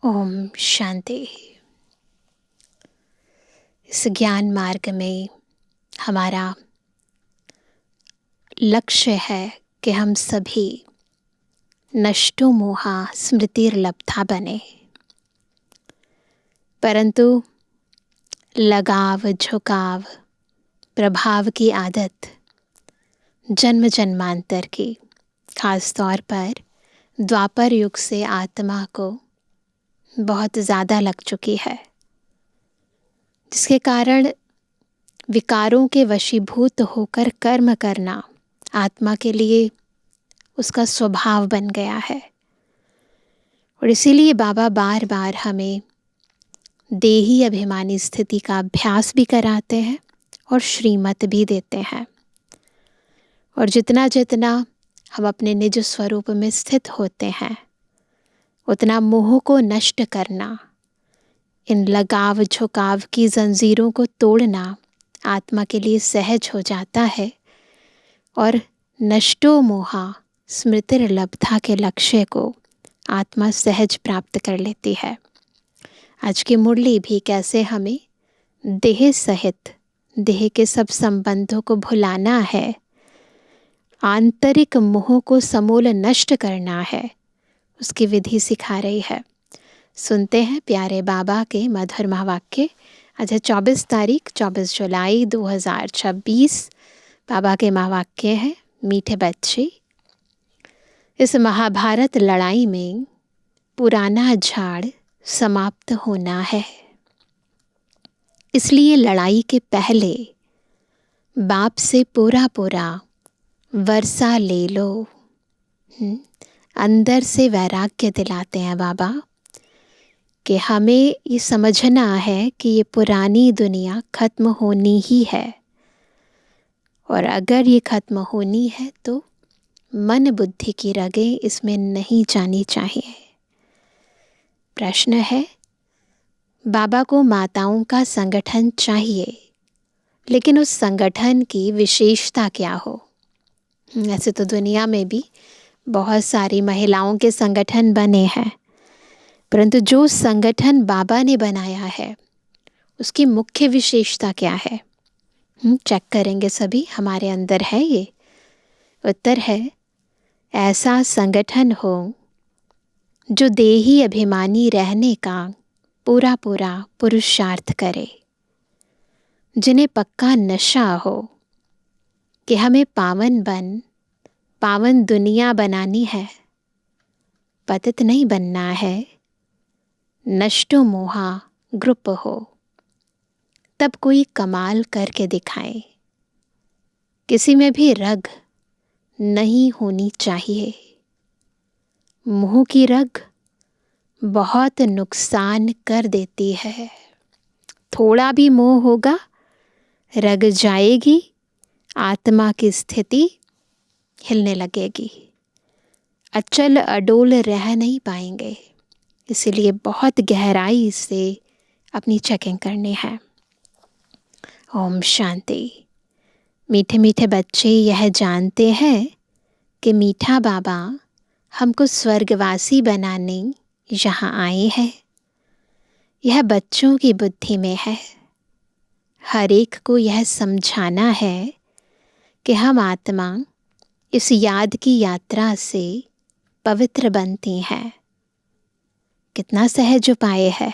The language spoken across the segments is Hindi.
ओम शांति। इस ज्ञान मार्ग में हमारा लक्ष्य है कि हम सभी नष्टो मोहा स्मृतिर्लब्धा बने, परंतु लगाव झुकाव प्रभाव की आदत जन्म जन्मांतर की, खास तौर पर द्वापर युग से आत्मा को बहुत ज़्यादा लग चुकी है, जिसके कारण विकारों के वशीभूत होकर कर्म करना आत्मा के लिए उसका स्वभाव बन गया है। और इसीलिए बाबा बार बार हमें देही अभिमानी स्थिति का अभ्यास भी कराते हैं और श्रीमत भी देते हैं। और जितना जितना हम अपने निज स्वरूप में स्थित होते हैं, उतना मोह को नष्ट करना, इन लगाव झुकाव की जंजीरों को तोड़ना आत्मा के लिए सहज हो जाता है और नष्टो मोहा स्मृतिर्लब्धा के लक्ष्य को आत्मा सहज प्राप्त कर लेती है। आज की मुरली भी कैसे हमें देह सहित देह के सब संबंधों को भुलाना है, आंतरिक मोह को समूल नष्ट करना है, उसकी विधि सिखा रही है। सुनते हैं प्यारे बाबा के मधुर महावाक्य। आज है 24 जुलाई 2026। बाबा के महावाक्य है, मीठे बच्चे, इस महाभारत लड़ाई में पुराना झाड़ समाप्त होना है, इसलिए लड़ाई के पहले बाप से पूरा पूरा वर्षा ले लो। अंदर से वैराग्य दिलाते हैं बाबा कि हमें ये समझना है कि ये पुरानी दुनिया खत्म होनी ही है, और अगर ये खत्म होनी है तो मन बुद्धि की रगें इसमें नहीं जानी चाहिए। प्रश्न है, बाबा को माताओं का संगठन चाहिए, लेकिन उस संगठन की विशेषता क्या हो? ऐसे तो दुनिया में भी बहुत सारी महिलाओं के संगठन बने हैं, परंतु जो संगठन बाबा ने बनाया है उसकी मुख्य विशेषता क्या है? चेक करेंगे सभी, हमारे अंदर है ये। उत्तर है, ऐसा संगठन हो जो देही अभिमानी रहने का पूरा पूरा पुरुषार्थ करे, जिन्हें पक्का नशा हो कि हमें पावन दुनिया बनानी है, पतित नहीं बनना है। नष्टो मोहा ग्रुप हो, तब कोई कमाल करके दिखाए। किसी में भी रग नहीं होनी चाहिए। मोह की रग बहुत नुकसान कर देती है। थोड़ा भी मोह होगा, रग जाएगी, आत्मा की स्थिति हिलने लगेगी, अचल अडोल रह नहीं पाएंगे। इसीलिए बहुत गहराई से अपनी चेकिंग करनी है। ओम शांति। मीठे मीठे बच्चे यह जानते हैं कि मीठा बाबा हमको स्वर्गवासी बनाने यहाँ आए हैं। यह बच्चों की बुद्धि में है। हर एक को यह समझाना है कि हम आत्मा इस याद की यात्रा से पवित्र बनती हैं। कितना सहज उपाय है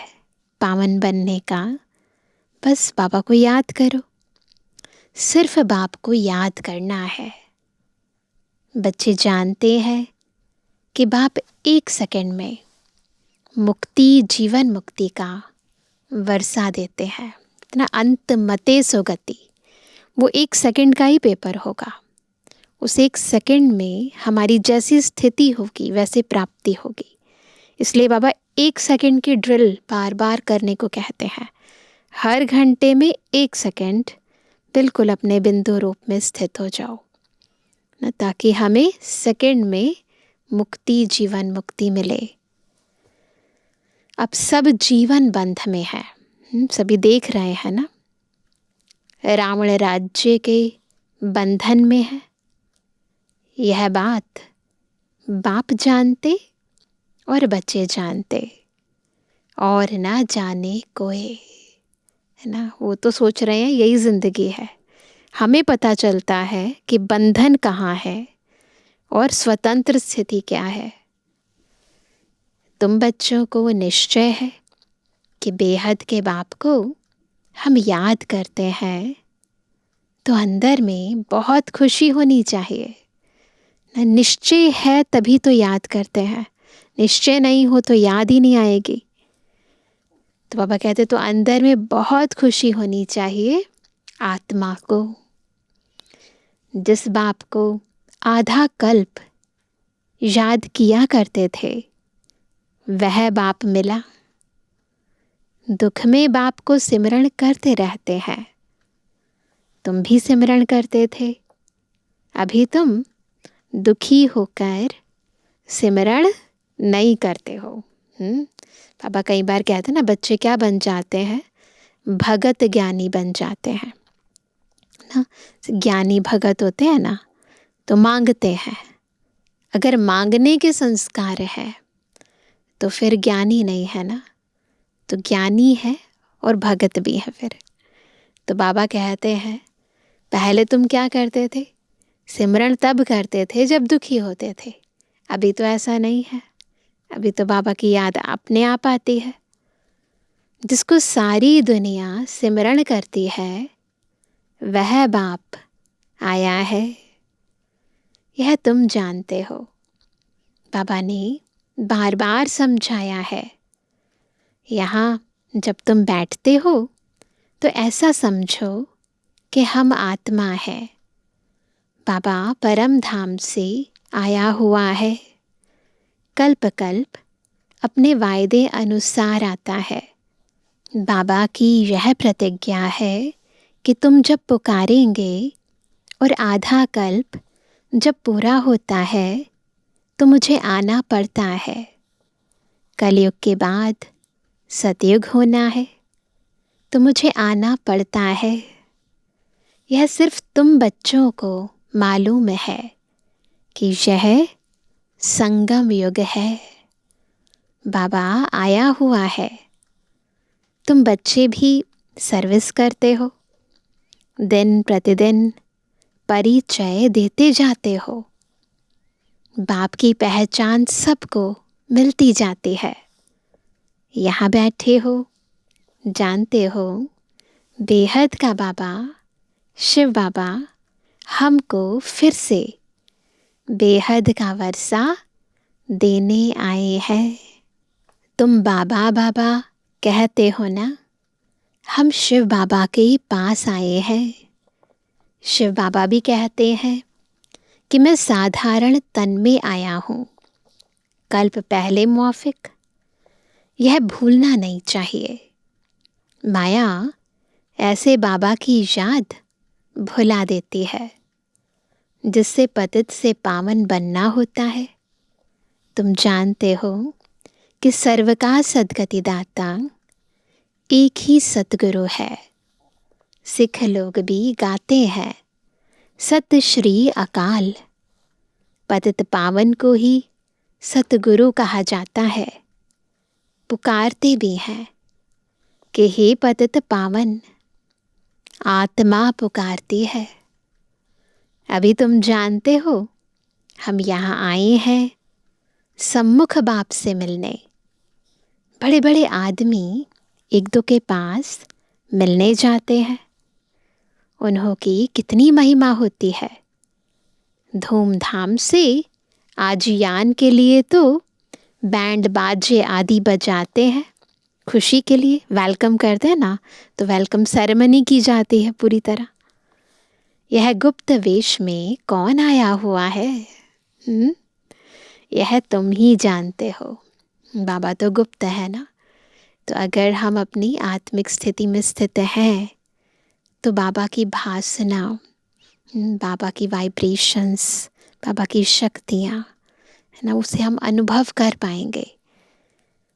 पावन बनने का। बस बाबा को याद करो, सिर्फ बाप को याद करना है। बच्चे जानते हैं कि बाप 1 सेकंड में मुक्ति, जीवन मुक्ति का वर्षा देते हैं। इतना अंत मते सो गति, वो 1 सेकंड का ही पेपर होगा। उस 1 सेकंड में हमारी जैसी स्थिति होगी वैसे प्राप्ति होगी। इसलिए बाबा 1 सेकंड की ड्रिल बार बार करने को कहते हैं। हर घंटे में 1 सेकंड बिल्कुल अपने बिंदु रूप में स्थित हो जाओ न, ताकि हमें सेकंड में मुक्ति, जीवन मुक्ति मिले। अब सब जीवन बंध में है, सभी देख रहे हैं ना, रावण राज्य के बंधन में है। यह बात बाप जानते और बच्चे जानते। और ना जाने कोई, है ना। वो तो सोच रहे हैं यही ज़िंदगी है। हमें पता चलता है कि बंधन कहाँ है और स्वतंत्र स्थिति क्या है। तुम बच्चों को निश्चय है कि बेहद के बाप को हम याद करते हैं तो अंदर में बहुत खुशी होनी चाहिए। निश्चय है तभी तो याद करते हैं, निश्चय नहीं हो तो याद ही नहीं आएगी। तो बाबा कहते तो अंदर में बहुत खुशी होनी चाहिए आत्मा को। जिस बाप को आधा कल्प याद किया करते थे वह बाप मिला। दुख में बाप को सिमरण करते रहते हैं। तुम भी सिमरण करते थे, अभी तुम दुखी होकर सिमरण नहीं करते हो। पापा कई बार कहते हैं ना, बच्चे क्या बन जाते हैं, भगत ज्ञानी बन जाते हैं ना। ज्ञानी भगत होते हैं ना, तो मांगते हैं। अगर मांगने के संस्कार है तो फिर ज्ञानी नहीं है ना, तो ज्ञानी है और भगत भी है फिर। तो बाबा कहते हैं पहले तुम क्या करते थे, सिमरण तब करते थे जब दुखी होते थे। अभी तो ऐसा नहीं है, अभी तो बाबा की याद अपने आप आती है। जिसको सारी दुनिया सिमरण करती है वह बाप आया है, यह तुम जानते हो। बाबा ने बार बार समझाया है। यहाँ जब तुम बैठते हो तो ऐसा समझो कि हम आत्मा है, बाबा परम धाम से आया हुआ है। कल्प कल्प अपने वायदे अनुसार आता है। बाबा की यह प्रतिज्ञा है कि तुम जब पुकारेंगे और आधा कल्प जब पूरा होता है तो मुझे आना पड़ता है। कलयुग के बाद सतयुग होना है तो मुझे आना पड़ता है। यह सिर्फ तुम बच्चों को मालूम है कि यह संगम युग है। बाबा आया हुआ है। तुम बच्चे भी सर्विस करते हो, दिन प्रतिदिन परिचय देते जाते हो। बाप की पहचान सबको मिलती जाती है। यहाँ बैठे हो, जानते हो बेहद का बाबा शिव बाबा हमको फिर से बेहद का वर्षा देने आए हैं। तुम बाबा बाबा कहते हो ना, हम शिव बाबा के पास आए हैं। शिव बाबा भी कहते हैं कि मैं साधारण तन में आया हूँ, कल्प पहले मुआफिक। यह भूलना नहीं चाहिए। माया ऐसे बाबा की याद भुला देती है जिससे पतित से पावन बनना होता है। तुम जानते हो कि सर्व का सद्गति दाता एक ही सतगुरु है। सिख लोग भी गाते हैं सत श्री अकाल। पतित पावन को ही सतगुरु कहा जाता है। पुकारते भी हैं कि हे पतित पावन, आत्मा पुकारती है। अभी तुम जानते हो हम यहाँ आए हैं सम्मुख बाप से मिलने। बड़े बड़े आदमी एक दो के पास मिलने जाते हैं, उन्हों की कितनी महिमा होती है। धूमधाम से आजियान के लिए तो बैंड बाजे आदि बजाते हैं, खुशी के लिए वेलकम करते हैं ना, तो वेलकम सेरेमनी की जाती है पूरी तरह। यह गुप्त वेश में कौन आया हुआ है? यह तुम ही जानते हो। बाबा तो गुप्त है ना, तो अगर हम अपनी आत्मिक स्थिति में स्थित हैं तो बाबा की भासना, बाबा की वाइब्रेशंस, बाबा की शक्तियाँ, है ना, उसे हम अनुभव कर पाएंगे।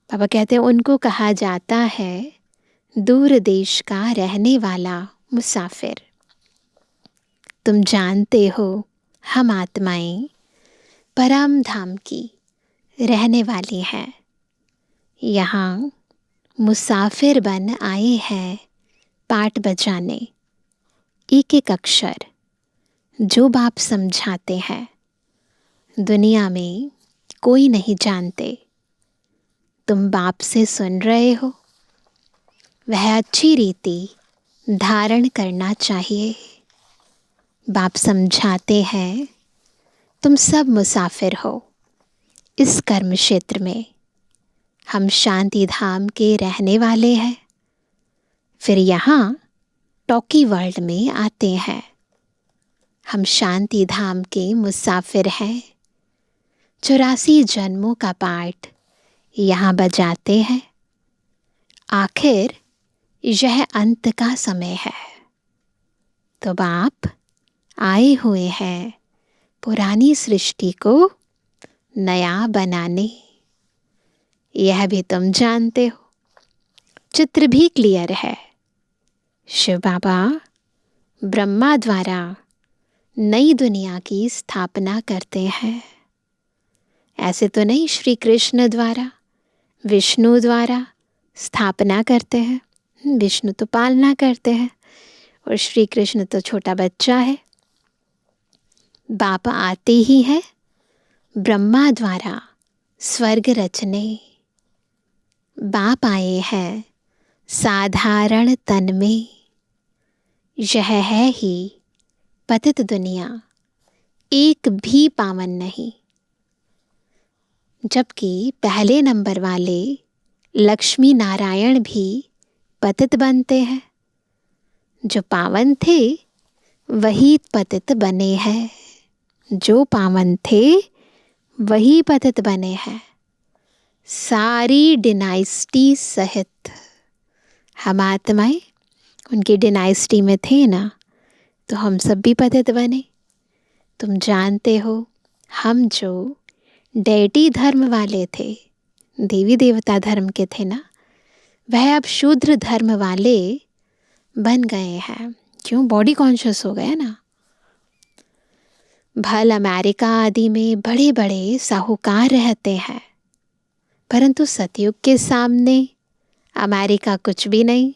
बाबा कहते हैं उनको कहा जाता है दूर देश का रहने वाला मुसाफिर। तुम जानते हो हम आत्माएं परम धाम की रहने वाली हैं। यहाँ मुसाफिर बन आए हैं पाठ बजाने। एक एक अक्षर जो बाप समझाते हैं दुनिया में कोई नहीं जानते। तुम बाप से सुन रहे हो, वह अच्छी रीति धारण करना चाहिए। बाप समझाते हैं तुम सब मुसाफिर हो इस कर्म क्षेत्र में। हम शांति धाम के रहने वाले हैं, फिर यहाँ टॉकी वर्ल्ड में आते हैं। हम शांति धाम के मुसाफिर हैं। 84 जन्मों का पाठ यहाँ बजाते हैं। आखिर यह अंत का समय है, तो बाप आए हुए हैं पुरानी सृष्टि को नया बनाने। यह भी तुम जानते हो, चित्र भी क्लियर है। शिव बाबा ब्रह्मा द्वारा नई दुनिया की स्थापना करते हैं। ऐसे तो नहीं श्री कृष्ण द्वारा, विष्णु द्वारा स्थापना करते हैं। विष्णु तो पालना करते हैं और श्री कृष्ण तो छोटा बच्चा है। बाप आते ही है ब्रह्मा द्वारा स्वर्ग रचने। बाप आए हैं साधारण तन में। यह है ही पतित दुनिया, एक भी पावन नहीं। जबकि पहले नंबर वाले लक्ष्मी नारायण भी पतित बनते हैं। जो पावन थे वही पतित बने हैं। जो पावन थे वही पतित बने हैं। सारी डिनाइस्टी सहित हम आत्माएं उनकी डिनाइस्टी में थे ना, तो हम सब भी पतित बने। तुम जानते हो, हम जो डेटी धर्म वाले थे, देवी देवता धर्म के थे ना, वह अब शूद्र धर्म वाले बन गए हैं। क्यों? बॉडी कॉन्शियस हो गए ना। भल अमेरिका आदि में बड़े बड़े साहूकार रहते हैं, परंतु सतयुग के सामने अमेरिका कुछ भी नहीं।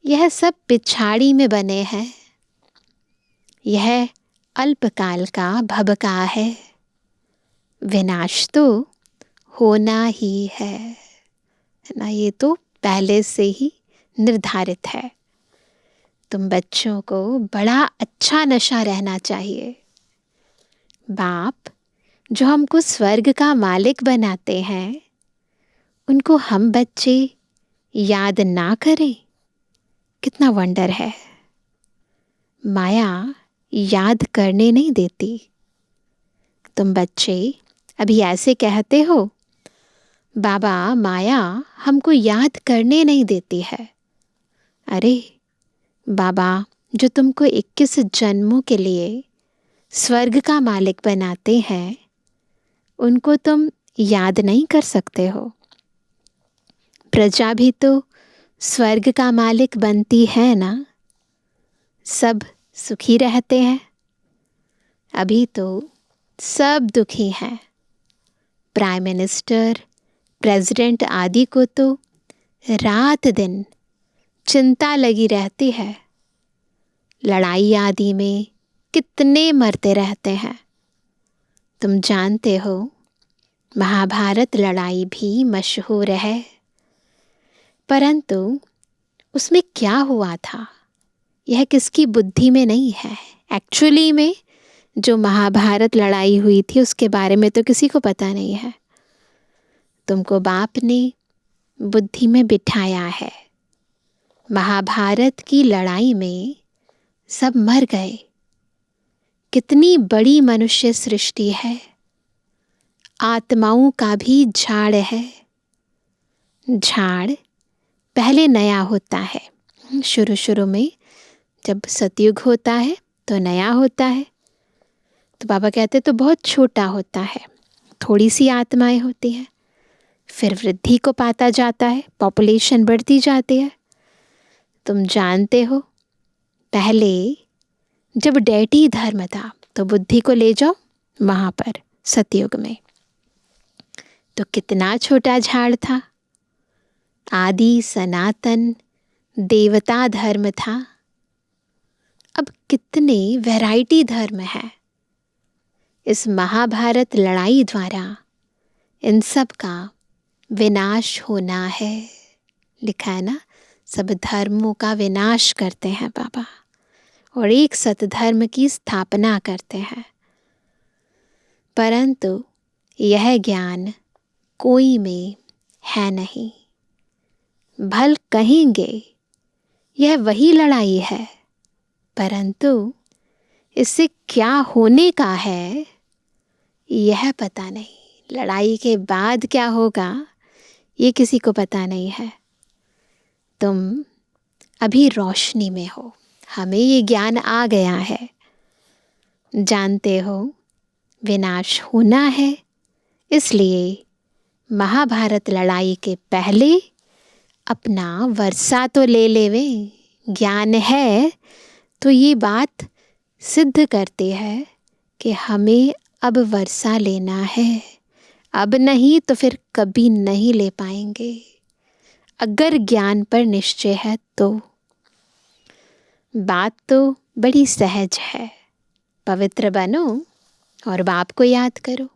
यह सब पिछाड़ी में बने हैं। यह अल्पकाल का भबका है। विनाश तो होना ही है ना, ये तो पहले से ही निर्धारित है। तुम बच्चों को बड़ा अच्छा नशा रहना चाहिए। बाप जो हमको स्वर्ग का मालिक बनाते हैं, उनको हम बच्चे याद ना करें, कितना वंडर है। माया याद करने नहीं देती। तुम बच्चे अभी ऐसे कहते हो, बाबा माया हमको याद करने नहीं देती है। अरे बाबा जो तुमको 21 जन्मों के लिए स्वर्ग का मालिक बनाते हैं, उनको तुम याद नहीं कर सकते हो। प्रजा भी तो स्वर्ग का मालिक बनती है ना। सब सुखी रहते हैं। अभी तो सब दुखी हैं। प्राइम मिनिस्टर, प्रेसिडेंट आदि को तो रात दिन चिंता लगी रहती है। लड़ाई आदि में कितने मरते रहते हैं। तुम जानते हो, महाभारत लड़ाई भी मशहूर है, परंतु उसमें क्या हुआ था यह किसकी बुद्धि में नहीं है। एक्चुअली में जो महाभारत लड़ाई हुई थी उसके बारे में तो किसी को पता नहीं है। तुमको बाप ने बुद्धि में बिठाया है। महाभारत की लड़ाई में सब मर गए। कितनी बड़ी मनुष्य सृष्टि है। आत्माओं का भी झाड़ है। झाड़ पहले नया होता है। शुरू शुरू में जब सतयुग होता है तो नया होता है। तो बाबा कहते तो बहुत छोटा होता है, थोड़ी सी आत्माएं होती हैं। फिर वृद्धि को पाता जाता है, पॉपुलेशन बढ़ती जाती है। तुम जानते हो, पहले जब डेटी धर्म था तो बुद्धि को ले जाओ वहाँ पर सतयुग में, तो कितना छोटा झाड़ था। आदि सनातन देवता धर्म था। अब कितने वैरायटी धर्म है। इस महाभारत लड़ाई द्वारा इन सब का विनाश होना है। लिखा है ना, सब धर्मों का विनाश करते हैं बाबा और एक सतधर्म की स्थापना करते हैं। परंतु यह ज्ञान कोई में है नहीं। भल कहेंगे यह वही लड़ाई है, परंतु इससे क्या होने का है यह पता नहीं। लड़ाई के बाद क्या होगा ये किसी को पता नहीं है। तुम अभी रोशनी में हो, हमें ये ज्ञान आ गया है, जानते हो विनाश होना है। इसलिए महाभारत लड़ाई के पहले अपना वर्षा तो ले लेवे। ज्ञान है तो ये बात सिद्ध करती है कि हमें अब वर्षा लेना है। अब नहीं तो फिर कभी नहीं ले पाएंगे, अगर ज्ञान पर निश्चय है तो। बात तो बड़ी सहज है। पवित्र बनो और बाप को याद करो।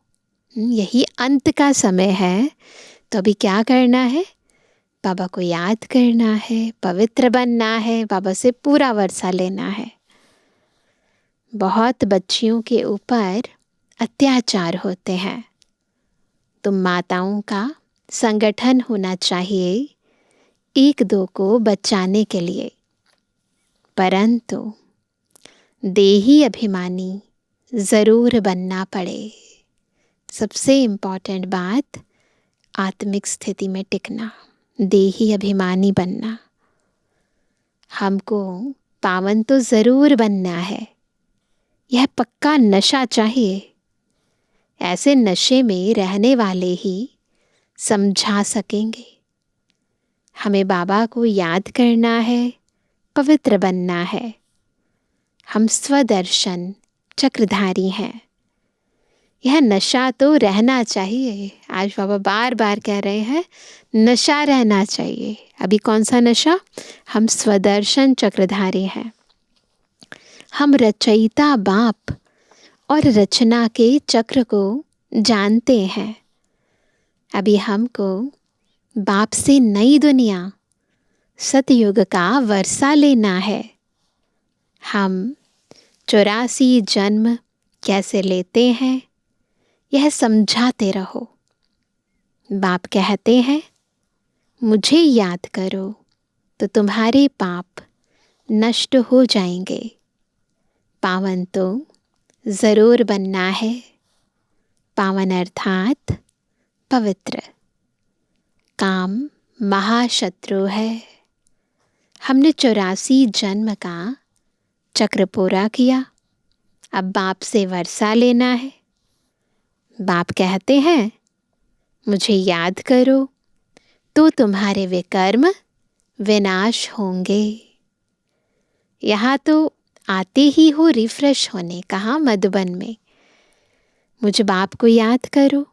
यही अंत का समय है, तो अभी क्या करना है? बाबा को याद करना है, पवित्र बनना है, बाबा से पूरा वर्षा लेना है। बहुत बच्चियों के ऊपर अत्याचार होते हैं। तुम माताओं का संगठन होना चाहिए एक दो को बचाने के लिए, परंतु देही अभिमानी ज़रूर बनना पड़े। सबसे इम्पॉर्टेंट बात, आत्मिक स्थिति में टिकना, देही अभिमानी बनना। हमको पावन तो ज़रूर बनना है, यह पक्का नशा चाहिए। ऐसे नशे में रहने वाले ही समझा सकेंगे। हमें बाबा को याद करना है, पवित्र बनना है। हम स्वदर्शन चक्रधारी हैं। यह नशा तो रहना चाहिए। आज बाबा बार बार कह रहे हैं नशा रहना चाहिए। अभी कौन सा नशा? हम स्वदर्शन चक्रधारी हैं। हम रचयिता बाप और रचना के चक्र को जानते हैं। अभी हमको बाप से नई दुनिया सतयुग का वर्षा लेना है। हम 84 जन्म कैसे लेते हैं यह समझाते रहो। बाप कहते हैं मुझे याद करो तो तुम्हारे पाप नष्ट हो जाएंगे। पावन तो ज़रूर बनना है। पावन अर्थात पवित्र। काम महाशत्रु है। हमने 84 जन्म का चक्र पूरा किया, अब बाप से वर्षा लेना है। बाप कहते हैं मुझे याद करो तो तुम्हारे विकर्म विनाश होंगे। यहाँ तो आते ही हो रिफ्रेश होने, कहाँ? मधुबन में। मुझे बाप को याद करो।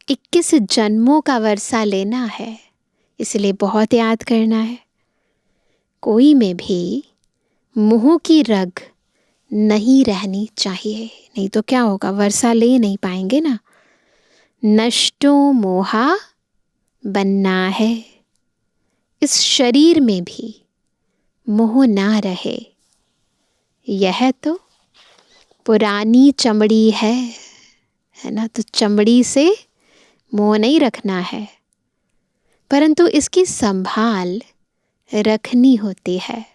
21 जन्मों का वर्षा लेना है, इसलिए बहुत याद करना है। कोई में भी मुंह की रग नहीं रहनी चाहिए, नहीं तो क्या होगा? वर्षा ले नहीं पाएंगे ना। नष्टो मोहा बनना है। इस शरीर में भी मोह ना रहे। यह तो पुरानी चमड़ी है ना, तो चमड़ी से मोह नहीं रखना है, परंतु इसकी संभाल रखनी होती है।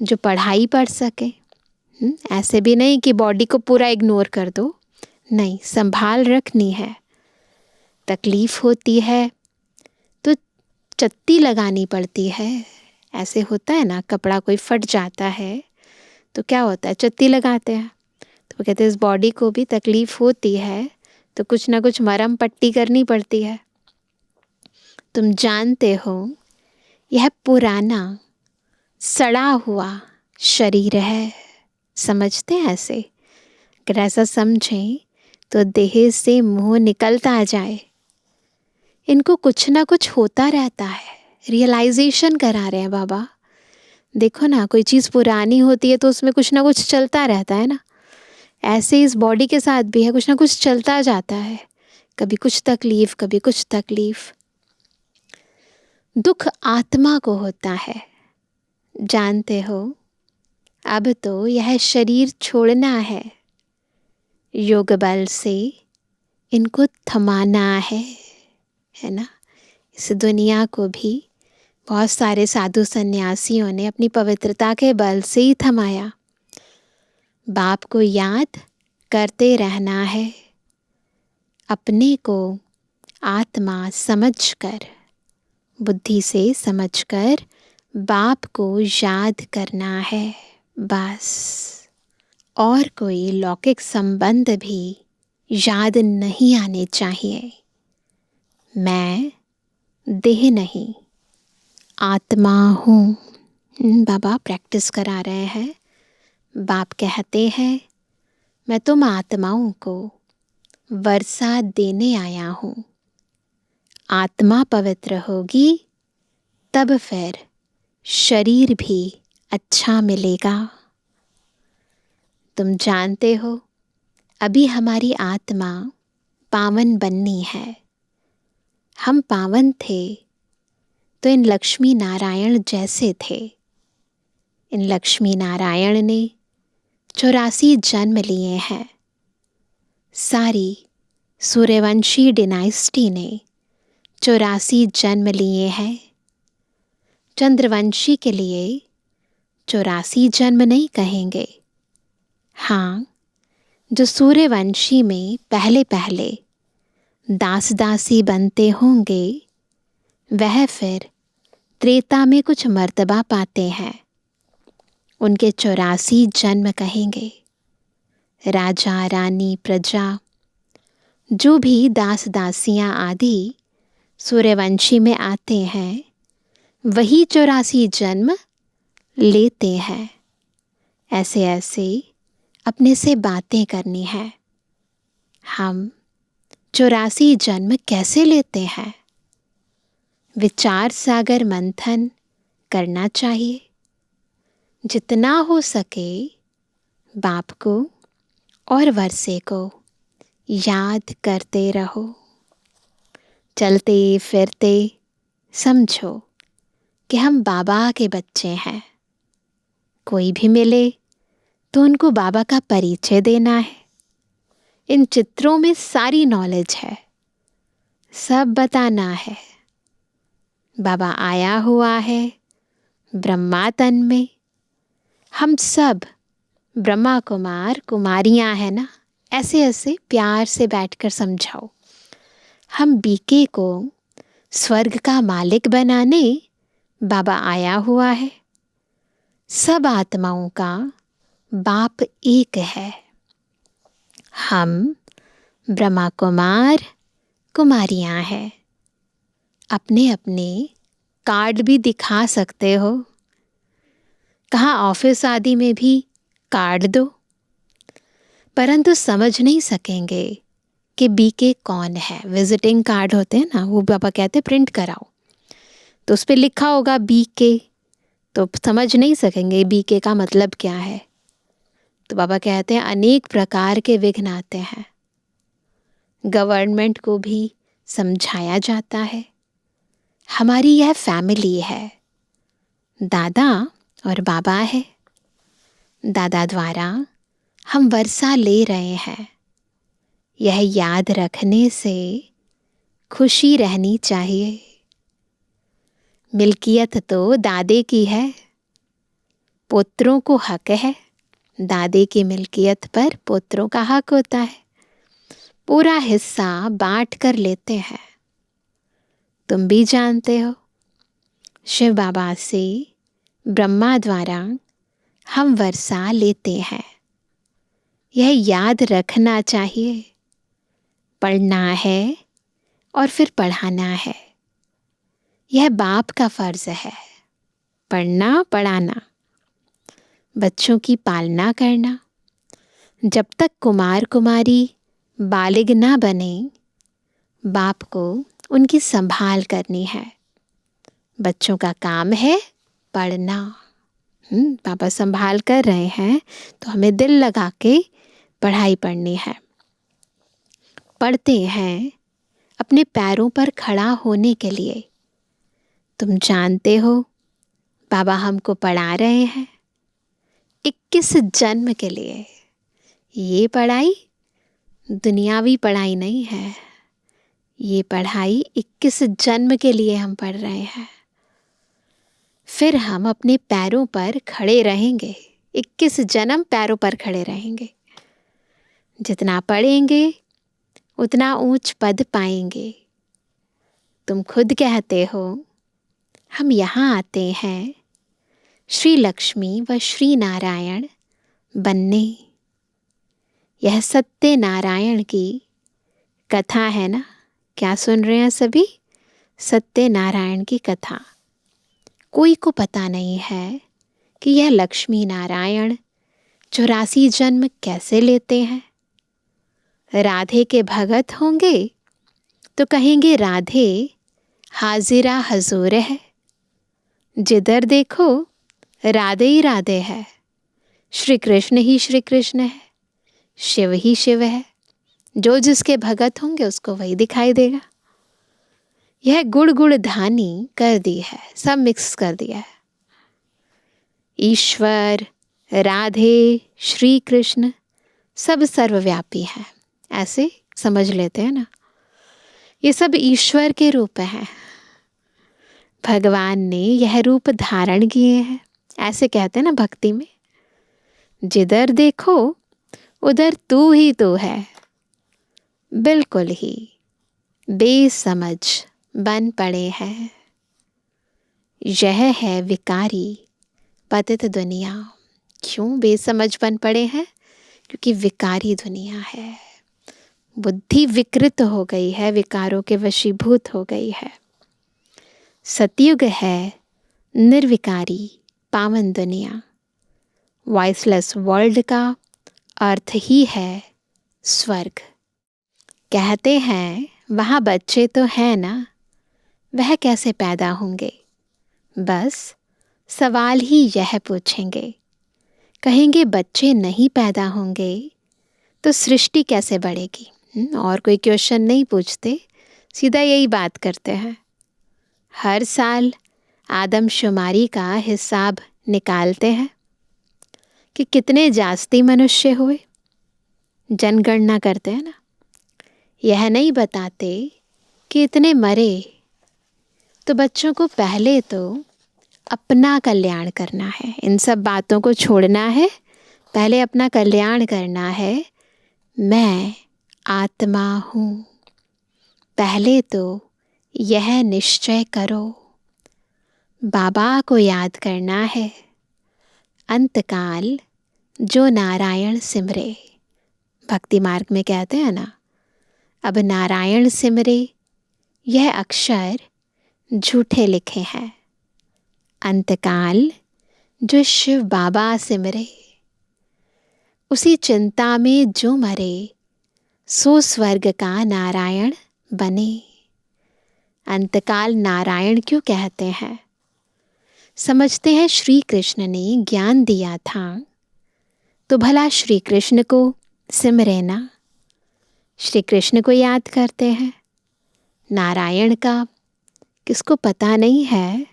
जो पढ़ाई पढ़ सके, ऐसे भी नहीं कि बॉडी को पूरा इग्नोर कर दो, नहीं, संभाल रखनी है। तकलीफ होती है तो चत्ती लगानी पड़ती है। ऐसे होता है ना, कपड़ा कोई फट जाता है तो क्या होता है? चत्ती लगाते हैं। तो वो कहते हैं इस बॉडी को भी तकलीफ होती है तो कुछ ना कुछ मरहम पट्टी करनी पड़ती है। तुम जानते हो यह पुराना सड़ा हुआ शरीर है। समझते हैं ऐसे? अगर ऐसा समझें तो देह से मोह निकलता जाए। इनको कुछ ना कुछ होता रहता है, रियलाइजेशन करा रहे हैं बाबा। देखो ना, कोई चीज़ पुरानी होती है तो उसमें कुछ ना कुछ चलता रहता है ना। ऐसे इस बॉडी के साथ भी है, कुछ ना कुछ चलता जाता है, कभी कुछ तकलीफ कभी कुछ तकलीफ। दुख आत्मा को होता है, जानते हो। अब तो यह शरीर छोड़ना है, योग बल से इनको थमाना है ना। इस दुनिया को भी बहुत सारे साधु सन्यासियों ने अपनी पवित्रता के बल से ही थमाया। बाप को याद करते रहना है, अपने को आत्मा समझकर, बुद्धि से समझकर बाप को याद करना है बस। और कोई लौकिक संबंध भी याद नहीं आने चाहिए। मैं देह नहीं, आत्मा हूँ। बाबा प्रैक्टिस करा रहे हैं। बाप कहते हैं, मैं तुम आत्माओं को वर्षा देने आया हूँ। आत्मा पवित्र होगी तब फिर शरीर भी अच्छा मिलेगा। तुम जानते हो, अभी हमारी आत्मा पावन बननी है। हम पावन थे तो इन लक्ष्मी नारायण जैसे थे। इन लक्ष्मी नारायण ने 84 जन्म लिए हैं। सारी सूर्यवंशी डिनाइस्टी ने 84 जन्म लिए हैं। चंद्रवंशी के लिए 84 जन्म नहीं कहेंगे। हाँ, जो सूर्यवंशी में पहले पहले दास दासी बनते होंगे, वह फिर त्रेता में कुछ मर्तबा पाते हैं, उनके 84 जन्म कहेंगे। राजा रानी प्रजा जो भी दास दासियां आदि सूर्यवंशी में आते हैं, वही 84 जन्म लेते हैं। ऐसे ऐसे अपने से बातें करनी है। हम 84 जन्म कैसे लेते हैं? विचार सागर मंथन करना चाहिए। जितना हो सके बाप को और वर्षे को याद करते रहो। चलते फिरते समझो कि हम बाबा के बच्चे हैं। कोई भी मिले तो उनको बाबा का परिचय देना है। इन चित्रों में सारी नॉलेज है, सब बताना है। बाबा आया हुआ है ब्रह्मा तन में। हम सब ब्रह्मा कुमार कुमारियां हैं ना। ऐसे ऐसे प्यार से बैठकर समझाओ। हम बीके को स्वर्ग का मालिक बनाने बाबा आया हुआ है। सब आत्माओं का बाप एक है। हम ब्रह्मा कुमार कुमारियां हैं। अपने अपने कार्ड भी दिखा सकते हो। कहा ऑफिस आदि में भी कार्ड दो, परंतु समझ नहीं सकेंगे कि बीके कौन है। विजिटिंग कार्ड होते हैं ना, वो बाबा कहते प्रिंट कराओ, तो उस पर लिखा होगा बीके, तो समझ नहीं सकेंगे बीके का मतलब क्या है। तो बाबा कहते हैं अनेक प्रकार के विघ्न आते हैं। गवर्नमेंट को भी समझाया जाता है। हमारी यह फैमिली है, दादा और बाबा है। दादा द्वारा हम वर्षा ले रहे हैं। यह याद रखने से खुशी रहनी चाहिए। मिल्कियत तो दादे की है, पुत्रों को हक है। दादे की मिल्कियत पर पुत्रों का हक होता है। पूरा हिस्सा बांट कर लेते हैं। तुम भी जानते हो, शिव बाबा से ब्रह्मा द्वारा हम वर्षा लेते हैं। यह याद रखना चाहिए। पढ़ना है और फिर पढ़ाना है। यह बाप का फर्ज है, पढ़ना पढ़ाना, बच्चों की पालना करना। जब तक कुमार कुमारी बालिग ना बने, बाप को उनकी संभाल करनी है। बच्चों का काम है पढ़ना। पापा संभाल कर रहे हैं तो हमें दिल लगा के पढ़ाई पढ़नी है। पढ़ते हैं अपने पैरों पर खड़ा होने के लिए। तुम जानते हो बाबा हमको पढ़ा रहे हैं 21 जन्म के लिए। ये पढ़ाई दुनियावी पढ़ाई नहीं है, ये पढ़ाई 21 जन्म के लिए हम पढ़ रहे हैं। फिर हम अपने पैरों पर खड़े रहेंगे, 21 जन्म पैरों पर खड़े रहेंगे। जितना पढ़ेंगे उतना ऊंच पद पाएंगे। तुम खुद कहते हो हम यहाँ आते हैं श्री लक्ष्मी व श्री नारायण बनने। यह सत्य नारायण की कथा है ना? क्या सुन रहे हैं सभी? सत्य नारायण की कथा। कोई को पता नहीं है कि यह लक्ष्मी नारायण 84 जन्म कैसे लेते हैं। राधे के भगत होंगे तो कहेंगे राधे हाजिरा हजूर है। जिधर देखो राधे ही राधे है, श्री कृष्ण ही श्री कृष्ण है, शिव ही शिव है। जो जिसके भगत होंगे उसको वही दिखाई देगा। यह गुड़ गुड़ धानी कर दी है, सब मिक्स कर दिया है। ईश्वर, राधे, श्री कृष्ण सब सर्वव्यापी है, ऐसे समझ लेते हैं ना। ये सब ईश्वर के रूप हैं। भगवान ने यह रूप धारण किए हैं, ऐसे कहते हैं ना भक्ति में। जिधर देखो उधर तू ही तो है। बिल्कुल ही बेसमझ बन पड़े हैं। यह है विकारी पतित दुनिया। क्यों बेसमझ बन पड़े हैं? क्योंकि विकारी दुनिया है। बुद्धि विकृत हो गई है, विकारों के वशीभूत हो गई है। सतयुग है निर्विकारी पावन दुनिया। वॉइसलेस वर्ल्ड का अर्थ ही है स्वर्ग। कहते हैं वहाँ बच्चे तो हैं ना, वह कैसे पैदा होंगे? बस सवाल ही यह पूछेंगे। कहेंगे बच्चे नहीं पैदा होंगे तो सृष्टि कैसे बढ़ेगी? और कोई क्वेश्चन नहीं पूछते, सीधा यही बात करते हैं। हर साल आदमशुमारी का हिसाब निकालते हैं कि कितने जास्ती मनुष्य हुए, जनगणना करते हैं ना। यह नहीं बताते कि इतने मरे। तो बच्चों को पहले तो अपना कल्याण करना है, इन सब बातों को छोड़ना है, पहले अपना कल्याण करना है। मैं आत्मा हूँ, पहले तो यह निश्चय करो। बाबा को याद करना है। अंतकाल जो नारायण सिमरे, भक्ति मार्ग में कहते हैं ना, अब नारायण सिमरे, यह अक्षर झूठे लिखे हैं। अंतकाल जो शिव बाबा सिमरे, उसी चिंता में जो मरे, सो स्वर्ग का नारायण बने। अंतकाल नारायण क्यों कहते हैं? समझते हैं श्री कृष्ण ने ज्ञान दिया था तो भला श्री कृष्ण को सिमरे ना, श्री कृष्ण को याद करते हैं। नारायण का किसको पता नहीं है।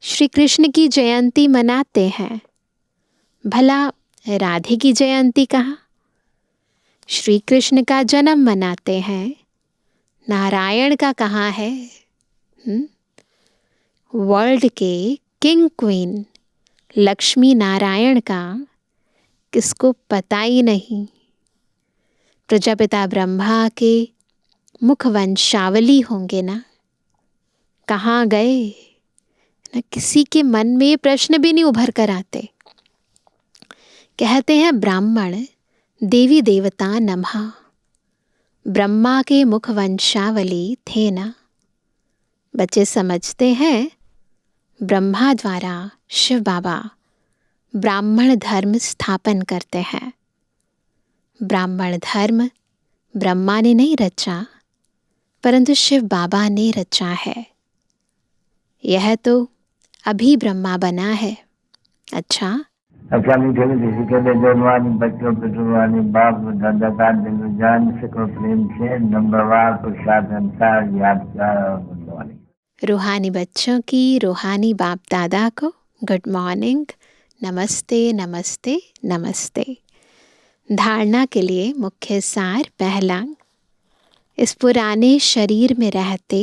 श्री कृष्ण की जयंती मनाते हैं, भला राधे की जयंती कहाँ? श्री कृष्ण का जन्म मनाते हैं, नारायण का कहाँ है? वर्ल्ड के किंग क्वीन लक्ष्मी नारायण का किसको पता ही नहीं। प्रजापिता ब्रह्मा के मुख वंशावली होंगे ना, कहाँ गए? ना किसी के मन में ये प्रश्न भी नहीं उभर कर आते। कहते हैं ब्राह्मण देवी देवता नमः, ब्रह्मा के मुख वंशावली थे ना। बच्चे समझते हैं ब्रह्मा द्वारा शिव बाबा ब्राह्मण धर्म स्थापन करते हैं। ब्राह्मण धर्म ब्रह्मा ने नहीं रचा, परंतु शिव बाबा ने रचा है। यह तो अभी ब्रह्मा बना है। अच्छा, अच्छा मीठे मीठे सिक्के दे जवानी बच्चों पे जुबानी बाप दादा का दिल जान सको प्रेम से नंबरवार प्रसाद अंसार यादगार और बुलवानी। रूहानी बच्चों की रूहानी बाप दादा को गुड मॉर्निंग, नमस्ते नमस्ते नमस्ते। धारणा के लिए मुख्य सार पहला, इस पुराने शरीर में रहते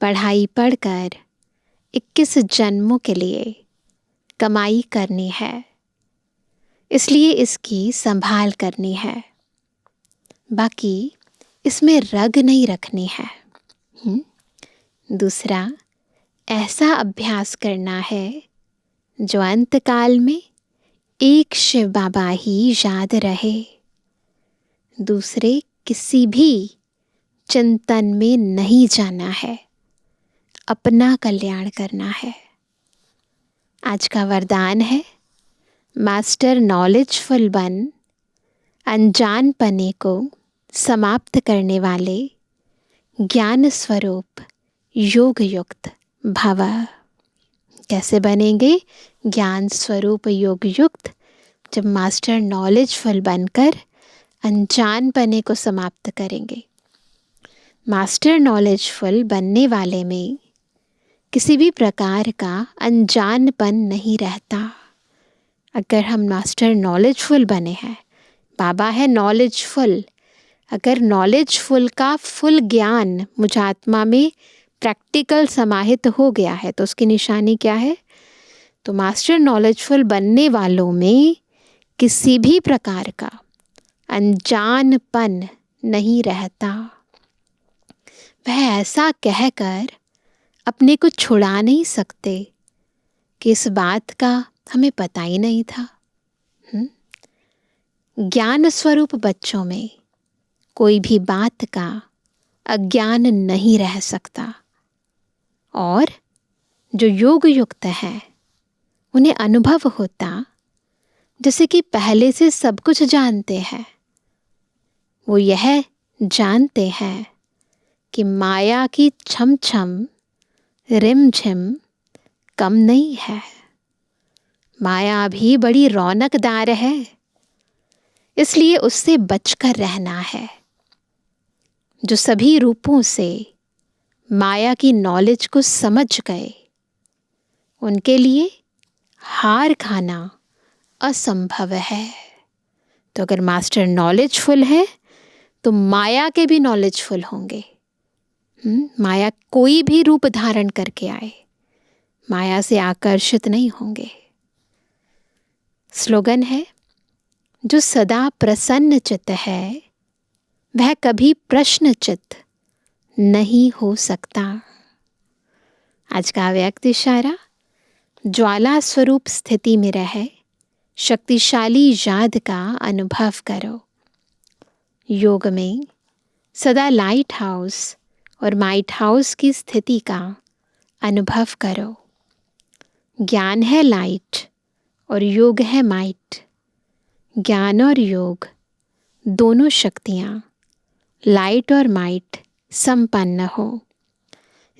पढ़ाई पढ़कर 21 जन्मों के लिए कमाई करनी है, इसलिए इसकी संभाल करनी है। बाकी इसमें रग नहीं रखनी है। दूसरा, ऐसा अभ्यास करना है जो अंतकाल में एक शिव बाबा ही याद रहे। दूसरे किसी भी चिंतन में नहीं जाना है, अपना कल्याण करना है। आज का वरदान है, मास्टर नॉलेजफुल बन, अनजान पने को समाप्त करने वाले ज्ञान स्वरूप योग युक्त भव। कैसे बनेंगे ज्ञान स्वरूप योग युक्त? जब मास्टर नॉलेजफुल बनकर अनजान पने को समाप्त करेंगे। मास्टर नॉलेजफुल बनने वाले में किसी भी प्रकार का अनजानपन नहीं रहता। अगर हम मास्टर नॉलेजफुल बने हैं, बाबा है नॉलेजफुल, अगर नॉलेजफुल का फुल ज्ञान मुझ आत्मा में प्रैक्टिकल समाहित हो गया है तो उसकी निशानी क्या है? तो मास्टर नॉलेजफुल बनने वालों में किसी भी प्रकार का अनजानपन नहीं रहता। वह ऐसा कहकर अपने को छुड़ा नहीं सकते कि इस बात का हमें पता ही नहीं था। ज्ञान स्वरूप बच्चों में कोई भी बात का अज्ञान नहीं रह सकता। और जो योग युक्त है उन्हें अनुभव होता जैसे कि पहले से सब कुछ जानते हैं। वो यह जानते हैं कि माया की छम छम रिम झिम कम नहीं है। माया भी बड़ी रौनकदार है, इसलिए उससे बचकर रहना है। जो सभी रूपों से माया की नॉलेज को समझ गए, उनके लिए हार खाना असंभव है। तो अगर मास्टर नॉलेजफुल है तो माया के भी नॉलेजफुल होंगे। माया कोई भी रूप धारण करके आए, माया से आकर्षित नहीं होंगे। स्लोगन है, जो सदा प्रसन्न चित्त है वह कभी प्रश्न चित्त नहीं हो सकता। आज का व्यक्त इशारा, ज्वाला स्वरूप स्थिति में रहे शक्तिशाली याद का अनुभव करो। योग में सदा लाइट हाउस और माइट हाउस की स्थिति का अनुभव करो। ज्ञान है लाइट और योग है माइट। ज्ञान और योग दोनों शक्तियाँ लाइट और माइट संपन्न हो।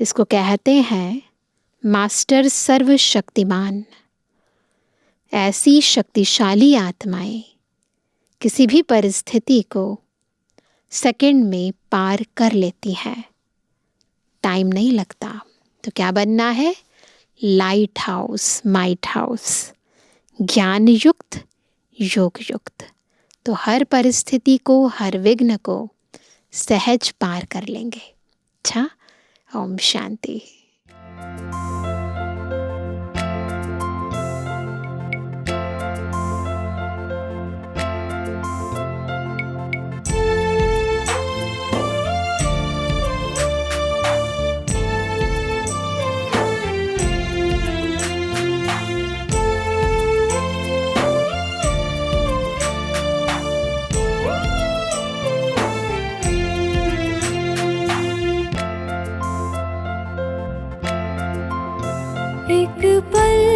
इसको कहते हैं मास्टर सर्वशक्तिमान। ऐसी शक्तिशाली आत्माएं किसी भी परिस्थिति को सेकंड में पार कर लेती हैं, टाइम नहीं लगता। तो क्या बनना है? लाइट हाउस, माइट हाउस, ज्ञान युक्त, योग युक्त। तो हर परिस्थिति को, हर विघ्न को सहज पार कर लेंगे। अच्छा, ओम शांति। एक पल